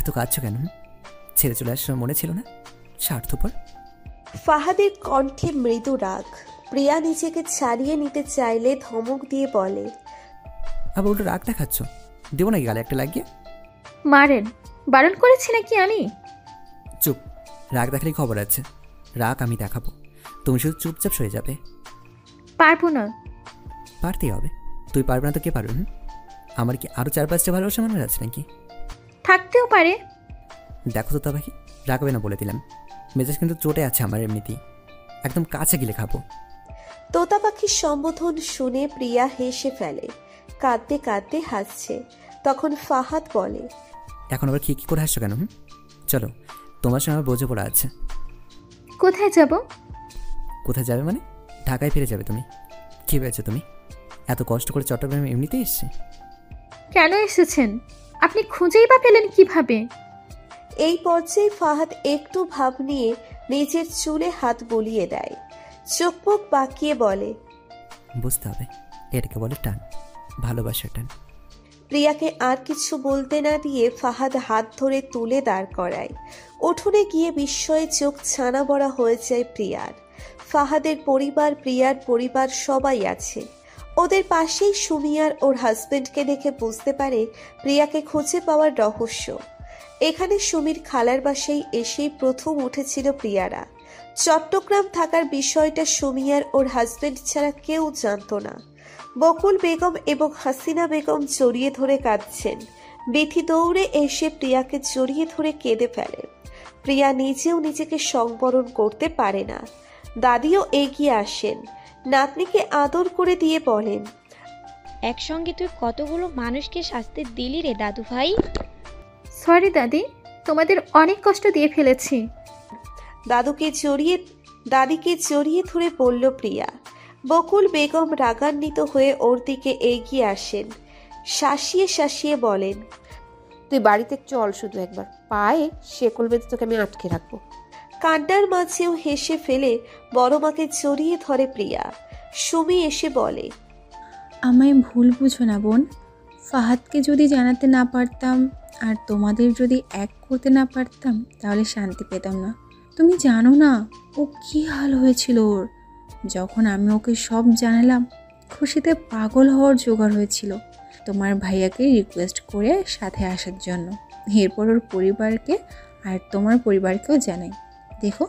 এত কাঁদছো কেন? ছেড়ে চলে আসার মনে ছিল না? স্বার্থপর। ফাহাদের কণ্ঠে মৃদু রাগ। প্রিয়া নিজেকে ছাড়িয়ে নিতে চাইলে ধমক দিয়ে বলে, আবার উল্টো রাগ দেখাচ্ছ। দেবো নাকি গালে একটা লাগিয়ে? মারেন, বারণ করেছি নাকি আমি? চুপ। রাগ দেখালেই খবর আছে। রাগ আমি দেখাবো, তুমি শুধু চুপচাপ সরে যাবে। পারবো না। পারতেই হবে। তুই পারবে না তো কে পারবে? আমার কি আরও 4-5টা ভালোবাসা মানুষ আছে নাকি? থাকতেও পারে। দেখো তো তা পাখি, রাখবে না বলে দিলাম। মেজাজ কিন্তু চটে আছে আমার এমনিতেই। একদম কাছে গেলে খাবো। তোতা পাখির সম্বোধন শুনে প্রিয়া হেসে ফেলে, কাঁদতে কাঁদতে হাসছে। তখন ফাহাদ বলে, এখন আবার কি করে হাসছো কেন? চলো, তোমার সঙ্গে আমার বোঝে পড়া আছে। কোথায় যাব? কোথায় যাবে মানে? ঢাকায় ফিরে যাবে তুমি। কী পেয়েছো তুমি? এত কষ্ট করে চট্টগ্রামে এমনিতেই এসছি। কেন এসেছেন? আপনি খুঁজেই বা পেলেন কিভাবে? এই পর্যায়ে ফাহাদ একটু ভাব নিয়ে নিজের চুলে হাত বুলিয়ে দেয়, চোখ মুখ বাঁকিয়ে বলে, বুঝতে হবে, এটাকে বলে টান, ভালোবাসার টান। প্রিয়াকে আর কিছু বলতে না দিয়ে ফাহাদ হাত ধরে তুলে দাঁড় করায়। উঠোনে গিয়ে বিস্ময়ে চোখ ছানা বড়া হয়ে যায় প্রিয়ার। ফাহাদের পরিবার, প্রিয়ার পরিবার সবাই আছে। ওদের পাশেই সুমিয়ার ওর হাজবেন্ডকে দেখে বুঝতে পারে প্রিয়াকে খুঁজে পাওয়ার রহস্য। এখানে সুমির খালার বাসায় এসেই প্রথম উঠেছিল প্রিয়ারা। চট্টগ্রাম থাকার বিষয়টা সুমিয়ার ওর হাজবেন্ড ছাড়া কেউ জানতো না। বকুল বেগম এবং হাসিনা বেগম জড়িয়ে ধরে কাঁদছেন। বিথি দৌড়ে এসে প্রিয়াকে জড়িয়ে ধরে কেঁদে ফেলে। প্রিয়া নিজেও নিজেকে সংবরণ করতে পারে না। দাদিও এগিয়ে আসেন, নাতনিকে আদর করে দিয়ে বলেন, একসঙ্গে তুই কতগুলো মানুষকে শাস্তি দিলি রে দাদু ভাই। সরি দাদি, তোমাদের অনেক কষ্ট দিয়ে ফেলেছি। দাদিকে জড়িয়ে ধরে বলল প্রিয়া। বকুল বেগম রাগান্বিত হয়ে ওর দিকে এগিয়ে আসেন, শাসিয়ে শাসিয়ে বলেন, তুই বাড়িতে চল, শুধু একবার পায়ে শেকল বেঁধে তোকে আমি আটকে রাখবো। কান্নার মাঝেও হেসে ফেলে বড় মাকে জড়িয়ে ধরে প্রিয়া। সুমি এসে বলে, আমায় ভুল বুঝো না বোন। ফাহাদকে যদি জানাতে না পারতাম আর তোমাদের যদি এক করতে না পারতাম তাহলে শান্তি পেতাম না। তুমি জানো না ও কি হাল হয়েছিল ওর। যখন আমি ওকে সব জানালাম, খুশিতে পাগল হওয়ার জোগাড় হয়েছিল তোমার ভাইয়াকে রিকোয়েস্ট করে সাথে আসার জন্য। এরপর ওর পরিবারকে আর তোমার পরিবারকেও জানাই। দেখো,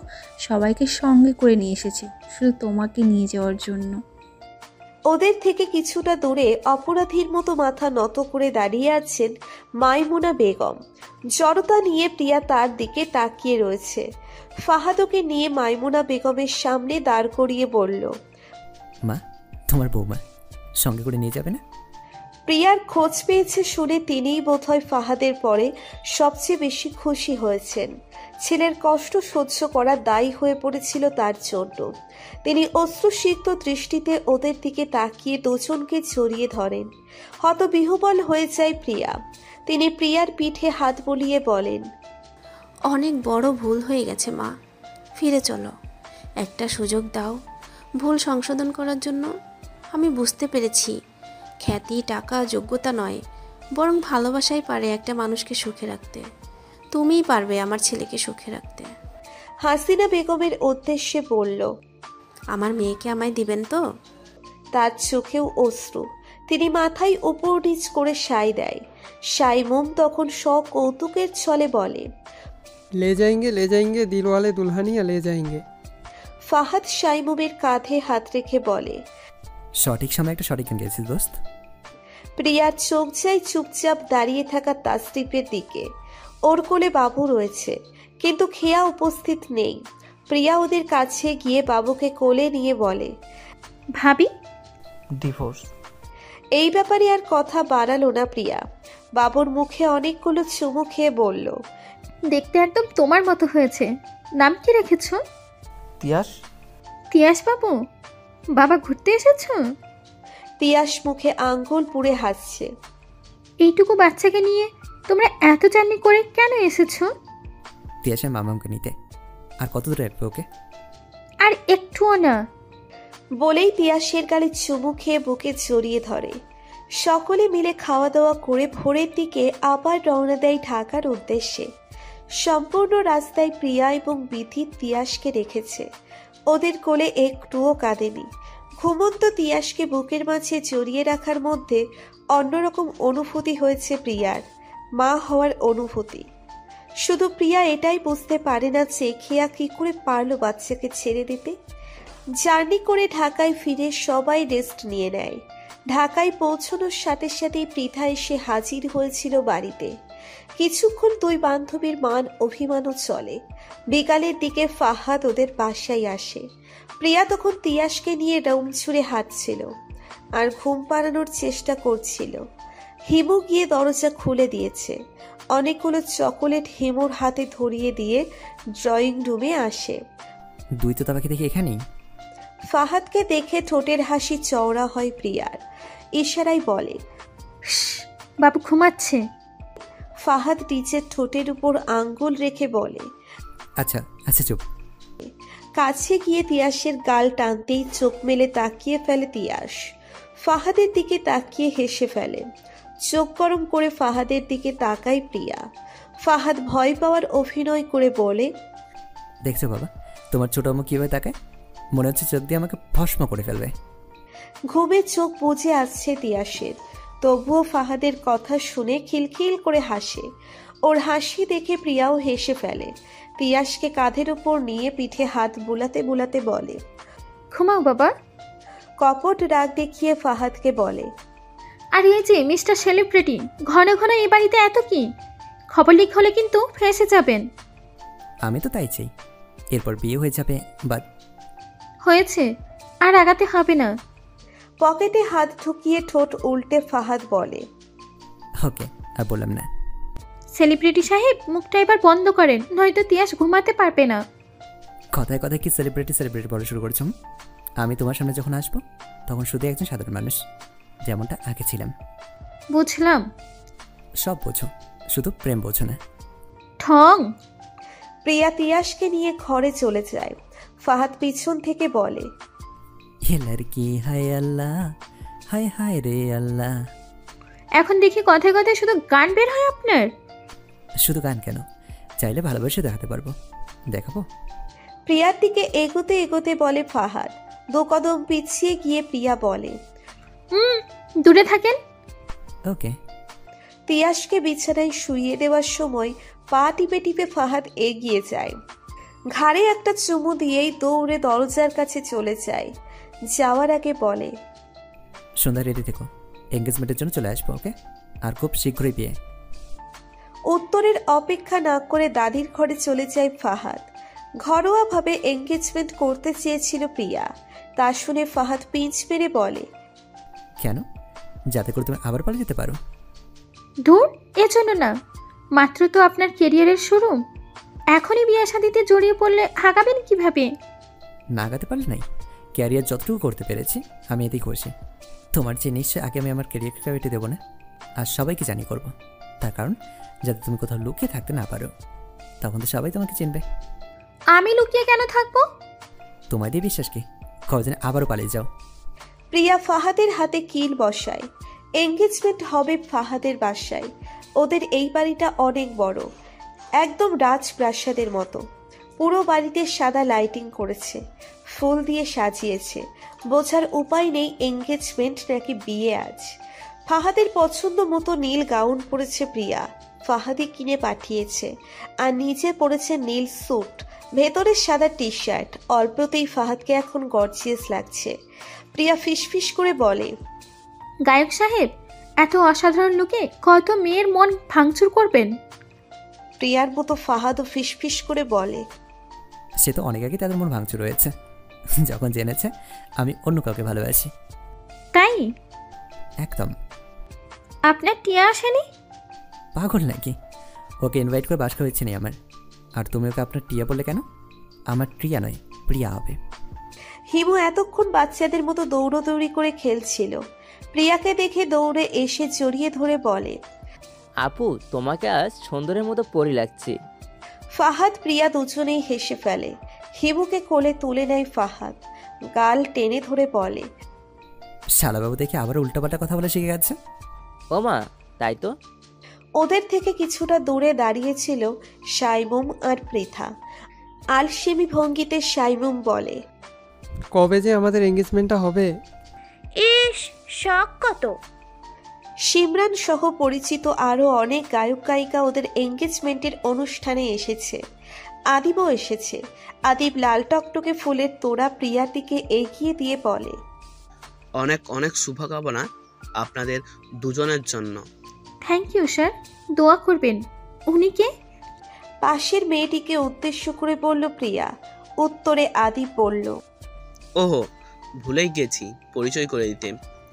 সবাইকে সঙ্গে করে নিয়ে এসেছি শুধু তোমাকে নিয়ে যাওয়ার জন্য। ওদের থেকে কিছুটা দূরে অপরাধীর মতো মাথা নত করে দাঁড়িয়ে আছেন মাইমুনা বেগম। জড়তা নিয়ে প্রিয়া তার দিকে তাকিয়ে রয়েছে। ফাহাদকে নিয়ে মাইমুনা বেগমের সামনে দাঁড় করিয়ে বলল, মা, তোমার বৌমা সঙ্গে করে নিয়ে যাবে না? প্রিয়ার খোঁজ পেয়েছে শুনে তিনিই বোধহয় ফাহাদের পরে সবচেয়ে বেশি খুশি হয়েছেন। ছেলের কষ্ট সহ্য করা দায়ী হয়ে পড়েছিল তার জন্য। তিনি অশ্রুসিক্ত দৃষ্টিতে ওদের দিকে তাকিয়ে দুজনকে জড়িয়ে ধরেন। হতবিহ্বল হয়ে যায় প্রিয়া। তিনি প্রিয়ার পিঠে হাত বুলিয়ে বলেন, অনেক বড় ভুল হয়ে গেছে মা, ফিরে চলো, একটা সুযোগ দাও ভুল সংশোধন করার জন্য। আমি বুঝতে পেরেছি খ্যাতি, টাকা, যোগ্যতা নয়, বরং ভালোবাসাই পারে একটা মানুষকে সুখে রাখতে। তুমিই পারবে আমার ছেলেকে সুখে রাখতে। হাসিনা বেগমের উদ্দেশ্যে বলল, আমার মেয়েকে আমায় দিবেন তো? তার চোখেও অশ্রু। তিনি মাথায় উপর নিচ করে সাই দেয়। সাইমুম তখন কৌতুকের ছলে বলে, ले जाएंगे दिल वाले दुल्हनिया ले जाएंगे। ফাহাদ সাইমুমের কাঁধে হাত রেখে বলে, সঠিক সময় একটা সঠিক গিয়েছিল দোস্ত। প্রিয়ার চোখ যায় চুপচাপ দাঁড়িয়ে থাকা তাসরিফের দিকে। ওর কোলে বাবু রয়েছে, কিন্তু খেয়া উপস্থিত নেই। প্রিয়া ওদের কাছে গিয়ে বাবুকে কোলে নিয়ে বলে, ভাবি, ডিভোর্স। এই ব্যাপারে আর কথা বাড়ালো না প্রিয়া। বাবুর মুখে অনেকগুলো চুমু খেয়ে বলল, দেখতে একদম তোমার মতো হয়েছে। নাম কি রেখেছ? তিয়াস। তিয়াস বাবু? বাবা ঘুরতে এসেছো? তিয়াস মুখে আঙ্গুল পুড়ে হাসছে। এইটুকু বাচ্চাকে নিয়ে তোমরা এত জার্নি করে কেন এসেছো? তিয়াসের মামাকে নিতে। আর কত দূরে রাখবে ওকে? আর একটুও না। বলেই তিয়াসের গালে চুমু খেয়ে বুকে জড়িয়ে ধরে। সকলে মিলে খাওয়া দাওয়া করে ভোরের দিকে আবার রওনা দেয় ঢাকার উদ্দেশ্যে। সম্পূর্ণ রাস্তায় প্রিয়া এবং বিধি তিয়াসকে রেখেছে। ওদের কোলে একটুও কাঁদেনি। ঘুমন্ত তিয়াসকে বুকের মাঝে জড়িয়ে রাখার মধ্যে অন্যরকম অনুভূতি হয়েছে প্রিয়ার, মা হওয়ার অনুভূতি। শুধু প্রিয়া এটাই বুঝতে পারে না যে খেয়া কি করে পারলো বাচ্চাকে ছেড়ে দিতে। জার্নি করে ঢাকায় ফিরে সবাই রেস্ট নিয়ে নেয়। ঢাকায় পৌঁছানোর সাথে সাথেই পৃথা এসে হাজির হয়েছিল বাড়িতে। কিছুক্ষণ দুই বান্ধবীর মান অভিমানও চলে। বিকালের দিকে ফাহাদ ওদের বাসায় আসে। প্রিয়া তখন তিয়াসকে নিয়ে রুম ছুঁড়ে হাঁটছিল আর ঘুম পাড়ানোর চেষ্টা করছিল। হিমু গিয়ে দরজা খুলে দিয়েছে। অনেকগুলো চকোলেট হিমুর হাতে ধরিয়ে দিয়ে ড্রয়িং রুমে আসে। দুই তো তাবাকে দেখি এখানেই। ফাহাদকে দেখে ঠোঁটের হাসি চওড়া হয় প্রিয়ার। ইশারায় বলে, বাবু ঘুমাচ্ছে। ফাহাদ নিচের ঠোঁটের উপর আঙ্গুল রেখে বলে, আচ্ছা আচ্ছা চুপ। কাছে গিয়ে তিয়াসের গাল টানতেই চোখ মেলে তাকিয়ে ফেলে তিয়াস। ফাহাদের দিকে তাকিয়ে হেসে ফেলে। চোখ গরম করে ফাহাদের দিকে তাকায় প্রিয়া। ফাহাদ ভয় পাওয়ার অভিনয় করে বলে, দেখছো বাবা তোমার ছোট আম্মু কিভাবে তাকায়, মনে হচ্ছে চোখ দিয়ে আমাকে ভস্ম করে ফেলবে। ঘুমে চোখ বুজে আসছে তিয়াসের, তবুও ফাহাদের কথা শুনে খিলখিল করে হাসে। ওর হাসি দেখে প্রিয়াও হেসে ফেলে। তিয়াসকে কাঁধের উপর নিয়ে পিঠে হাত বুলাতে বুলাতে বলে, ঘুমাও বাবা। কপট রাগ দেখিয়ে ফাহাদকে বলে, আর এই যে মিস্টার সেলিব্রিটি, ঘন ঘন এই বাড়িতে এত কি? খবর লিক হলে কিন্তু ফেঁসে যাবেন। আমি তো তাই চাই, এরপর বিয়ে হয়ে যাবে। বাট হয়েছে, আর আগাতে হবে না। পকেটে হাত ঢুকিয়ে ঠোঁট উল্টে ফাহাদ বলে, ওকে আর বললাম না। সেলিব্রিটি সাহেব মুখটা এবার বন্ধ করেন, নয়তো তিয়াস ঘুমাতে পারবে না। কথায় কথায় কি সেলিব্রিটি সেলিব্রিটি বলা শুরু করেছ? আমি তোমার সামনে যখন আসবো তখন শুধু একজন সাধারণ মানুষ, যেমনটা আগে ছিলাম। বুঝলাম। সব বোঝো, শুধু প্রেম বোঝো না। ঠং। প্রিয়া তিয়াসকে নিয়ে ঘরে চলে যায়। ফাহাদ পিছন থেকে বলে, ये लड़की हाय अल्लाह, हाय हाय रे अल्लाह। এখন দেখি কথায় কথায় শুধু গান বের হয় আপনার। শুধু গান কেন, চাইলে ভালোবাসে দেখাতে পারবো, দেখাবো। প্রিয়ার দিকে এগোতে এগোতে বলে ফাহাদ। দু কদম পিছিয়ে গিয়ে প্রিয়া বলে, দূরে থাকেন। ওকে। তিয়াসকে বিছানায় শুইয়ে দেওয়ার সময় পা টিপে টিপে ফাহাদ এগিয়ে যায়। ঘাড়ে একটা চুমু দিয়েই দৌড়ে দরজার কাছে চলে যায়। যাওয়ার আগে বলে, সন্ধ্যা রেডি থেকো, এঙ্গেজমেন্টের জন্য চলে আসবো। ওকে, আর খুব শীঘ্রই বিয়ে। উত্তরের অপেক্ষা না করে দাদির ঘরে চলে যায় ফাহাদ। ঘরোয়াভাবে এঙ্গেজমেন্ট করতে চেয়েছিল প্রিয়া। তা শুনে ফাহাদ পিঞ্চ মেরে বলে, কেন? যাতে করে তুমি আবার পালিয়ে যেতে পারো। দূর, এজন্য না, মাত্র তো আপনার কেরিয়ারের শুরু। এখনই বিয়ে শাদিতে জড়িয়ে পড়লে আগাবেন কিভাবে? না আগাতে পারলে নাই, ক্যারিয়ার যতটুকু করতে পেরেছি আমি এতেই খুশি। তোমার যে নিশ্চয় আগে আমি আমার ক্যারিয়ারকে প্রায়োরিটি দেবো না, আর সবাইকে জানি করবো। তার কারণ যাতে তুমি কোথাও লুকিয়ে থাকতে না পারো, তখন তো সবাই তোমাকে চিনবে। আমি লুকিয়ে কেন থাকবো? তোমায় দিয়ে বিশ্বাস কি কদিন আবারও পালিয়ে যাও। প্রিয়া ফাহাদের হাতে কিল বসায়। এঙ্গেজমেন্ট হবে ফাহাদের বাসায়। ওদের এই বাড়িটা অনেক বড়, একদম রাজপ্রাসাদের মতো। পুরো বাড়িতে সাদা লাইটিং করেছে, ফুল দিয়ে সাজিয়েছে। বোঝার উপায় নেই এঙ্গেজমেন্ট নাকি বিয়ে আজ। ফাহাদের পছন্দ মতো নীল গাউন পরেছে প্রিয়া, ফাহাদি কিনে পাঠিয়েছে। আর নিচে পরেছে নীল স্যুট, ভেতরে সাদা টি শার্ট। অল্পতেই ফাহাদকে এখন গর্জিয়াস লাগছে। প্রিয়া ফিসফিস করে বলে, গায়ক সাহেব, এত অসাধারণ লোকে কত মেয়ের মন ভাঙচুর করবেন। প্রিয়ার মতো ফাহাদও ফিসফিস করে বলে, সে তো অনেক আগে তাদের মন ভাঙচুর রয়েছে, যখন জেনেছে আমি অন্য কাউকে ভালোবাসি। তাই? একদম। আপনার টিয়া আসেনি? পাগল নাকি? ওকে ইনভাইট করে বাস করেছি নি আমার। আর তুমি ওকে আপনার টিয়া বললে কেন? আমার টিয়া নয়, প্রিয়া হবে। হিমু এতক্ষণ বাচ্চাদের মতো দৌড়দৌড়ি করে খেলছিল। প্রিয়াকে দেখে দৌড়ে এসে জড়িয়ে ধরে বলে, আপু, তোমাকে আজ সুন্দরের মতো পরি লাগছে। ফাহাদ প্রিয়া দুজনেই হেসে ফেলে। হিমুকে কোলে তুলে নেয় ফাহাদ, গাল টেনে ধরে বলে, শালাবাবু দেখে আবার উল্টাপাল্টা কথা বলে শিখে গেছে। ও মা, তাই তো। ওদের থেকে কিছুটা দূরে দাঁড়িয়েছিল সাইমুম আর পৃথা। আলসেমি ভঙ্গিতে সাইমুম বলে, কবে যে আমাদের এঙ্গেজমেন্টটা হবে? ইস, শখ কত। সিমরান সহ পরিচিত আরও অনেক গায়ক গায়িকা ওদের এঙ্গেজমেন্টের অনুষ্ঠানে এসেছে। আদিবও এসেছে। আদিব লাল টকটকে ফুলের তোড়া প্রিয়ার দিকে এগিয়ে দিয়ে বলে, অনেক অনেক শুভকামনা আপনাদের দুজনের জন্য। থ্যাংক ইউ স্যার, দোয়া করবেন। উনি কে? পাশের মেয়েটিকে উদ্দেশ্য করে বলল প্রিয়া। উত্তরে আদিব বলল, ওহো, ভুলেই গেছি পরিচয় করে দিতে,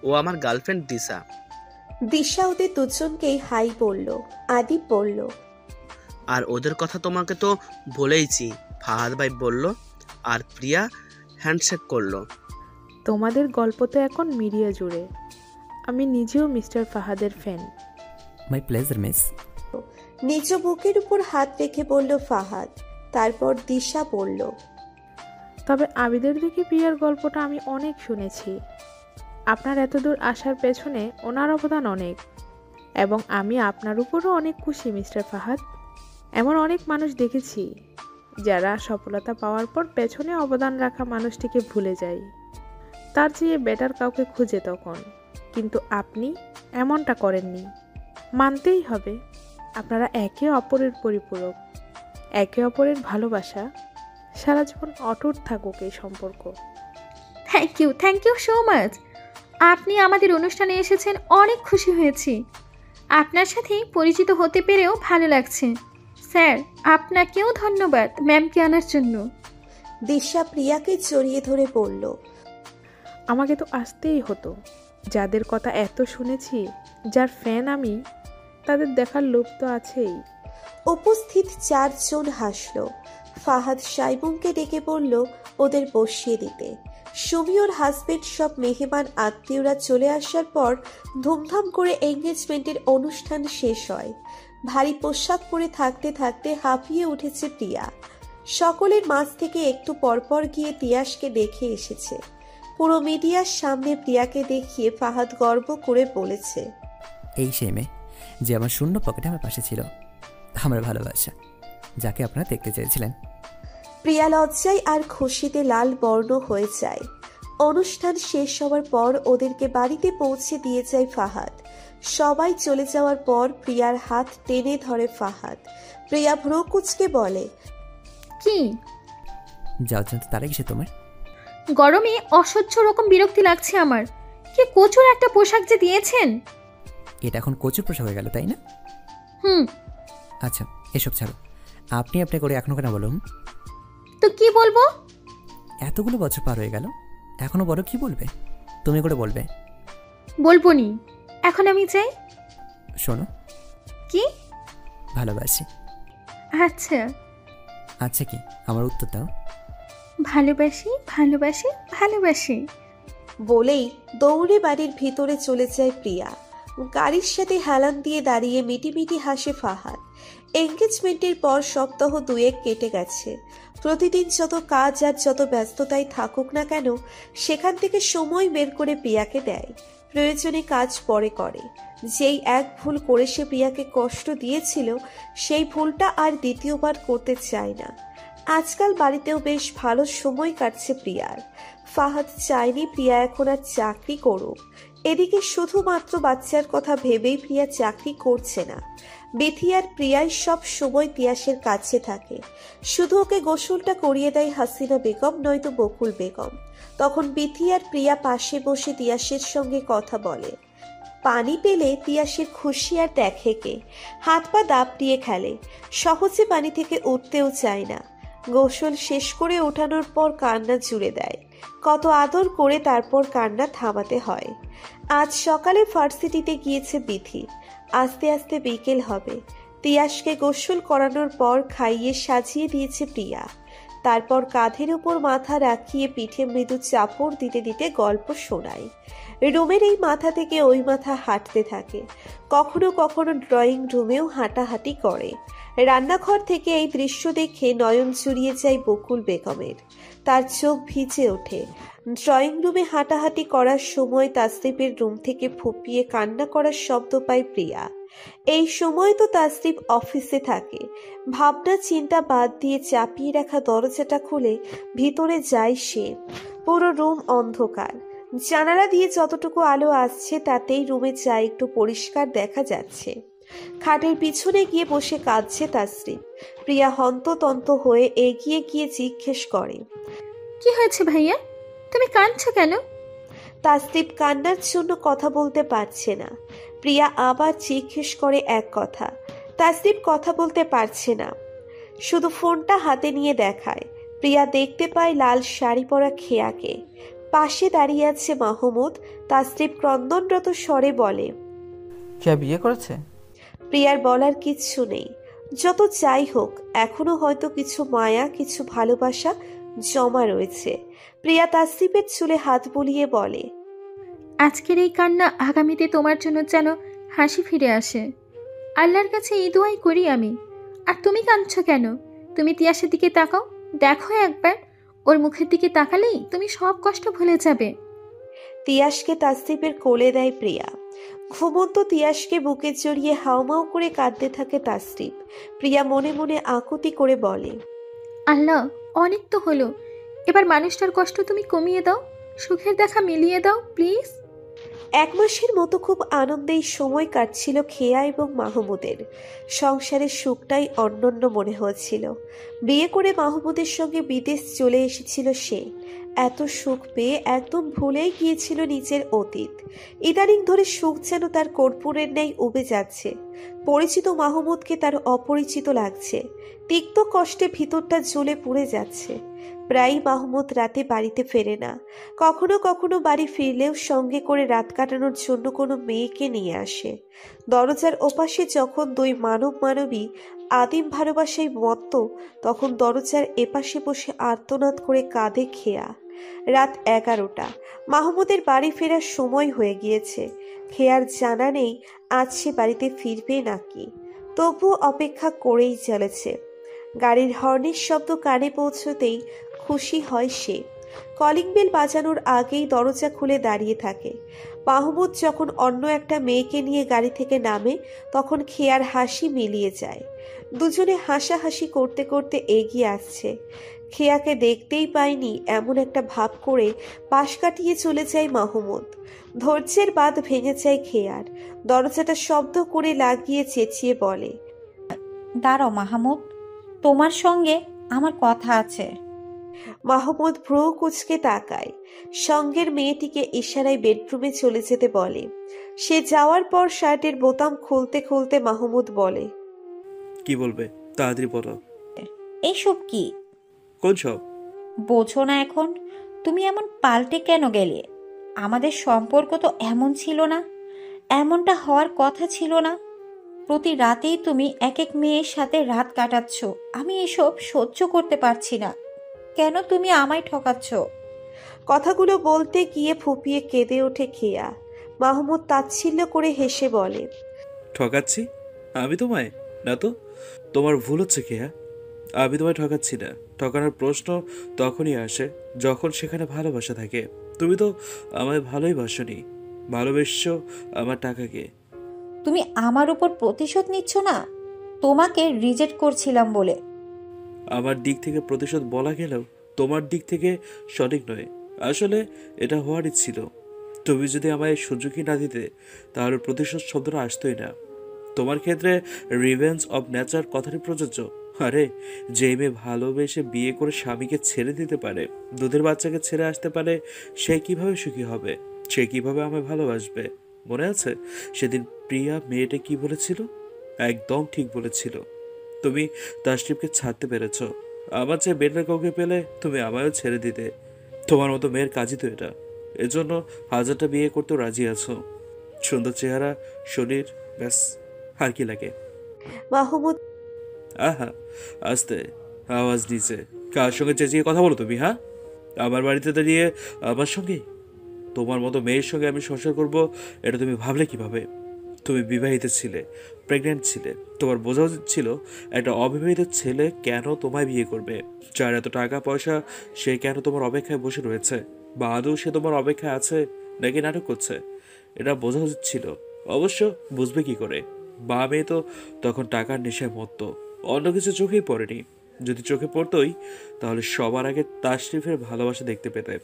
ও আমার গার্লফ্রেন্ড দিশা। দিশা ওদের দুজনকেই হাই বলল। আদিব বলল, আর ওদের কথা তোমাকে তো বলেইছি, ফাহাদ ভাই বলল, আর প্রিয়া হ্যান্ডশেক করলো। তোমাদের গল্প তো এখন মিডিয়া জুড়ে। আমি নিজেও মিস্টার ফাহাদের ফ্যান। My pleasure miss. নিজ বুকের উপর হাত রেখে বলল ফাহাদ। তারপর দিশা বলল, তবে আবিদের থেকে প্রিয়ার গল্পটা আমি অনেক শুনেছি। আপনার এতদূর আসার পেছনে ওনার অবদান অনেক, এবং আমি আপনার উপরও অনেক খুশি মিস্টার ফাহাদ। এমন অনেক মানুষ দেখেছি যারা সফলতা পাওয়ার পর পেছনে অবদান রাখা মানুষটিকে ভুলে যায়, তার চেয়ে বেটার কাউকে খুঁজে তখন। কিন্তু আপনি এমনটা করেননি। মানতেই হবে, আপনারা একে অপরের পরিপূরক। একে অপরের ভালোবাসা সারা জীবন অটুট থাকুক এই সম্পর্ক। Thank you so much. আপনি আমাদের অনুষ্ঠানে এসেছেন, অনেক খুশি হয়েছি। আপনার সাথে পরিচিত হতে পেরেও ভালো লাগছে। স্যার, আপনাকেও ধন্যবাদ ম্যামকে আনার জন্য। দিশা প্রিয়াকে জড়িয়ে ধরে বলল, আমাকে তো আসতেই হতো। যাদের কথা এত শুনেছি, যার ফ্যান আমি, তাদের দেখার লোভ তো আছেই। উপস্থিত 4 জন হাসল। ফাহাদ সাইমুমকে ডেকে বলল ওদের বসিয়ে দিতে। সুমি ওর হাজবেন্ড সব মেহমান আত্মীয়রা চলে আসার পর ধুমধাম করে এঙ্গেজমেন্টের অনুষ্ঠান শেষ হয়। ভারী পোশাক পরে থাকতে থাকতে হাঁপিয়ে উঠেছে প্রিয়া। সকলের মাঝ থেকে একটু পরপর গিয়ে তিয়াসকে দেখে এসেছে। পুরো মিডিয়ার সামনে প্রিয়াকে দেখিয়ে ফাহাদ গর্ব করে বলেছে, এই সেই মেয়ে যে আমার শূন্য পকেটে আমার পাশে ছিল, আমার ভালোবাসা, যাকে আপনারা দেখতে চেয়েছিলেন। প্রিয়া লজ্জায় আর খুশিতে লাল বর্ণ হয়ে যায়। অনুষ্ঠান শেষ হওয়ার পর ওদেরকে বাড়িতে পৌঁছে দিয়ে যায় ফাহাদ। সবাই চলে যাওয়ার পর প্রিয়ার হাত টেনে ধরে ফাহাদ। প্রিয়া ভ্রু কুঁচকে বলে, কি যাওয়ার জন্য তারা কিসে তোমার? গরমে অসহ্য রকম বিরক্তি লাগছে আমার। কি কচুর একটা পোশাক যে দিয়েছেন। এটা এখন কচুর পোশাক হয়ে গেল, তাই না? আচ্ছা, এসব ছাড়ো। আপনি করে এখনো কেন বলুন তো? কি বলবো? এতগুলো বছর পার হয়ে গেল, এখনো বড় কি বলবে? তুমি করে বলবে। বলবো নি, এখন আমি চাই। শোনো, কি? ভালোবাসি। আচ্ছা আচ্ছা, কি আমার উত্তর দাও। ভালোবাসি ভালোবাসি ভালোবাসি বলেই দৌড়ে বাড়ির ভিতরে চলে যায় প্রিয়া। গাড়ির সাথে হেলান দিয়ে দাঁড়িয়ে মিটিমিটি হাসে ফাহাদ। এঙ্গেজমেন্টের পর সপ্তাহ 2 কেটে গেছে। প্রতিদিন যত কাজ আর যত ব্যস্ততায় থাকুক না কেন, সেখান থেকে সময় বের করে প্রিয়াকে দেয়। প্রয়োজনে কাজ পরে করে। যেই এক ভুল করে সে প্রিয়াকে কষ্ট দিয়েছিল, সেই ভুলটা আর দ্বিতীয়বার করতে চায় না। আজকাল বাড়িতেও বেশ ভালো সময় কাটছে প্রিয়ার। ফাহাদ চায়নি প্রিয়া এখন আর চাকরি করুক। এদিকে শুধুমাত্র বাচ্চার কথা ভেবেই প্রিয়া চাকরি করছে না। বিথি আর প্রিয়াই সব সময় তিয়াসের কাছে থাকে। শুধু ওকে গোসলটা করিয়ে দেয় হাসিনা বেগম নয়তো বকুল বেগম। তখন বিথি আর প্রিয়া পাশে বসে তিয়াসের সঙ্গে কথা বলে। পানি পেলে তিয়াসের খুশি আর দেখে কে। হাত পা দাপটিয়ে খেলে। সহজে পানি থেকে উঠতেও চায় না। গোসল শেষ করে ওঠানোর পর কান্না জুড়ে দেয়। কত আদর করে তারপর কান্না থামাতে হয়। আজ সকালে ভার্সিটিতে গিয়েছে বিথি। আস্তে আস্তে বিকেল হবে। তিয়াসকে গোসল করানোর পর খাইয়ে সাজিয়ে দিয়েছে প্রিয়া। তারপর কাঁধের উপর মাথা রাখিয়ে পিঠে মৃদু চাপড় দিতে দিতে গল্প শোনায়। রুমের এই মাথা থেকে ওই মাথা হাঁটতে থাকে, কখনো কখনো ড্রয়িং রুমেও হাঁটাহাঁটি করে। রান্নাঘর থেকে এই দৃশ্য দেখে নয়ন জুড়িয়ে যায় বকুল বেগমের, তার চোখ ভিজে ওঠে। ড্রয়িং রুমে হাঁটাহাঁটি করার সময় তাসরিফের রুম থেকে ফুপিয়ে কান্না করার শব্দ পায় প্রিয়া। এই সময় তো তাসরিফ অফিসে থাকে। ভাবনা চিন্তা বাদ দিয়ে চাপিয়ে রাখা দরজাটা খুলে ভিতরে যায় সে। পুরো রুম অন্ধকার, জানালা দিয়ে যতটুকু আলো আসছে তাতেই রুমে যা একটু পরিষ্কার দেখা যাচ্ছে। খাটের পিছনে গিয়ে বসে কাঁদছে তাসরিফ। প্রিয়া হন্ততন্ত হয়ে এগিয়ে গিয়ে জিজ্ঞেস করে, কি হয়েছে ভাইয়া, তুমি কাঁদছো কেন? তাসরিফ কান্নার জন্য কথা বলতে পারছে না। প্রিয়া আবার জিজ্ঞেস করে এক কথা। তাসরিফ কথা বলতে পারছে না, শুধু ফোনটা হাতে নিয়ে দেখায়। প্রিয়া দেখতে পায় লাল শাড়ি পরা খেয়াকে, পাশে দাঁড়িয়ে আছে মাহমুদ। তাসরিফ ক্রন্দনরত স্বরে বলে, খেয়া বিয়ে করেছে? প্রিয়ার বলার কিচ্ছু নেই। যত যাই হোক, এখনো হয়তো কিছু মায়া, কিছু ভালোবাসা জমা রয়েছে। প্রিয়া তাসরিফের চুলে হাত বুলিয়ে বলে, আজকের এই কান্না আগামীতে তোমার জন্য যেন হাসি ফিরে আসে। আল্লাহর কাছে এই দোয়াই করি আমি। আর তুমি কাঁদছো কেন? তুমি তিয়াসের দিকে তাকাও, দেখো একবার। ওর মুখের দিকে তাকালেই তুমি সব কষ্ট ভুলে যাবে। তিয়াসকে তাসরিফের কোলে দেয় প্রিয়া। ঘুমন্ত তিয়াসকে বুকে জড়িয়ে হাউমাউ করে কাঁদতে থাকে তাসরিফ। প্রিয়া মনে মনে আকুতি করে বলে, আল্লাহ, অনেক তো হলো, এবার মানুষটার কষ্ট তুমি কমিয়ে দাও, সুখের দেখা মিলিয়ে দাও প্লিজ। 1 মাসের মতো খুব আনন্দেই সময় কাটছিল খেয়া এবং মাহমুদের। সংসারের সুখটাই অনন্য মনে হচ্ছিল। বিয়ে করে মাহমুদের সঙ্গে বিদেশ চলে এসেছিল সে। এত সুখ পেয়ে একদম ভুলেই গিয়েছিল নিজের অতীত। ইদানিং ধরে সুখ যেন তার কর্পূরের ন্যায় উবে যাচ্ছে। পরিচিত মাহমুদকে তার অপরিচিত লাগছে। তিক্ত কষ্টে ভিতরটা জ্বলে পুড়ে যাচ্ছে। প্রায় মাহমুদ রাতে বাড়িতে ফেরে না। কখনো কখনো বাড়ি ফিরলেও সঙ্গে করে রাত কাটানোর জন্য কোনো মেয়েকে নিয়ে আসে। দরজার ওপাশে যখন 2 মানব মানবী আদিম ভালোবাসায় মত্ত, তখন দরজার এপাশে বসে আর্তনাদ করে কাঁদে খেয়া। রাত 11টা। মাহমুদের বাড়ি ফেরার সময় হয়ে গিয়েছে। খেয়ার জানা নেই আজ সে বাড়িতে ফিরবে নাকি। তবুও অপেক্ষা করেই চলেছে। গাড়ির হর্নের শব্দ কানে পৌঁছতেই খুশি হয় সে। কলিং বেল বাজানোর আগেই দরজা খুলে দাঁড়িয়ে থাকে। মাহমুদ যখন অন্য একটা মেয়েকে নিয়ে গাড়ি থেকে নামে, তখন খেয়ার হাসি মিলিয়ে যায়। দুজনে হাসাহাসি করতে করতে এগিয়ে আসছে। খেয়াকে দেখতেই পায়নি এমন একটা ভাব করে পাশ কাটিয়ে চলে যায় মাহমুদ। ধৈর্যের বাঁধ ভেঙে যায় খেয়ার। দরজাটা শব্দ করে লাগিয়ে চেঁচিয়ে বলে, দাঁড়াও মাহমুদ, তোমার সঙ্গে আমার কথা আছে। মাহমুদ ভ্রু কুঁচকে তাকায়। সঙ্গের মেয়েটিকে ইশারায় বেডরুমে চলে যেতে বলে। সে যাওয়ার পর শার্টের বোতাম খুলতে খুলতে মাহমুদ বলে, কি বলবে তাড়াতাড়ি বলো। এইসব কি? কোন সব? বোঝো না এখন? তুমি এমন পাল্টে কেন গেলে? আমাদের সম্পর্ক তো এমন ছিল না, এমনটা হওয়ার কথা ছিল না। প্রতি রাতেই তুমি এক এক মেয়ের সাথে রাত কাটাচ্ছ। আমি এসব সহ্য করতে পারছি না। কেন তুমি আমায় ঠকাচ্ছ? কথাগুলো বলতে গিয়ে ফুপিয়ে কেঁদে ওঠে খেয়া। মাহমুদ তাচ্ছিল্য করে হেসে বলে, ঠকাচ্ছি আমি তোমায়? না তো, তোমার ভুল হচ্ছে খেয়া। আমি তোমায় ঠকাচ্ছি না। ঠকানোর প্রশ্ন তখনই আসে যখন সেখানে ভালোবাসা থাকে। তুমি তো আমায় ভালোই বাসনি, ভালোবেসছো আমার টাকাকে। তুমি আমার উপর প্রতিশোধ নিচ্ছ না? তোমাকে রিজেক্ট করছিলাম বলে। আমার দিক থেকে প্রতিশোধ বলা গেলেও তোমার দিক থেকে সঠিক নয়। আসলে এটা হওয়ারই ছিল। তুমি যদি আমায় সুযোগই না দিতে, তাহলে প্রতিশোধ শব্দটা আসতোই না। তোমার ক্ষেত্রে রিভেঞ্জ অব নেচার কথাটি প্রযোজ্য। আরে, যে মেয়ে ভালোবেসে বিয়ে করে স্বামীকে ছেড়ে দিতে পারে, দুধের বাচ্চাকে ছেড়ে আসতে পারে, সে কিভাবে সুখী হবে? সে কিভাবে আমায় ভালোবাসবে? মনে আছে সেদিন প্রিয়া মেয়েটা কি বলেছিল? একদম ঠিক বলেছিল। তুমি তাসরিফকে ছাড়তে পেরেছ। আমার চেয়ে বেটার কাউকে পেলে তুমি আমায়ও ছেড়ে দিতে। তোমার মতো মেয়ের কাজই তো এটা। এজন্য 1000টা বিয়ে করতেও রাজি আছো। সুন্দর চেহারা, শরীর, ব্যাস, আর কি লাগে? মাহমুদ আহা, আস্তে আওয়াজ দিছে। কার সঙ্গে চেঁচিয়ে কথা বলো তুমি? হ্যাঁ, আমার বাড়িতে দাঁড়িয়ে আমার সঙ্গে? তোমার মতো মেয়ের সঙ্গে আমি সংসার করব এটা তুমি ভাবলে কিভাবে? তুমি বিবাহিত ছিলে, প্রেগনেন্ট ছিলে, তোমার বোঝা উচিত ছিল একটা অবিবাহিত ছেলে কেন তোমায় বিয়ে করবে, যার এত টাকা পয়সা সে কেন তোমার অপেক্ষায় বসে রয়েছে, বা আদৌ সে তোমার অপেক্ষায় আছে নাকি নাটক করছে, এটা বোঝা উচিত ছিল। অবশ্য বুঝবে কি করে? বা মেয়ে তো তখন টাকার নেশায় মত্ত, অন্য কিছু চোখেই পড়েনি। যদি চোখে পড়তোই তাহলে সবার আগে তাশরিফের ভালোবাসা দেখতে পেতে।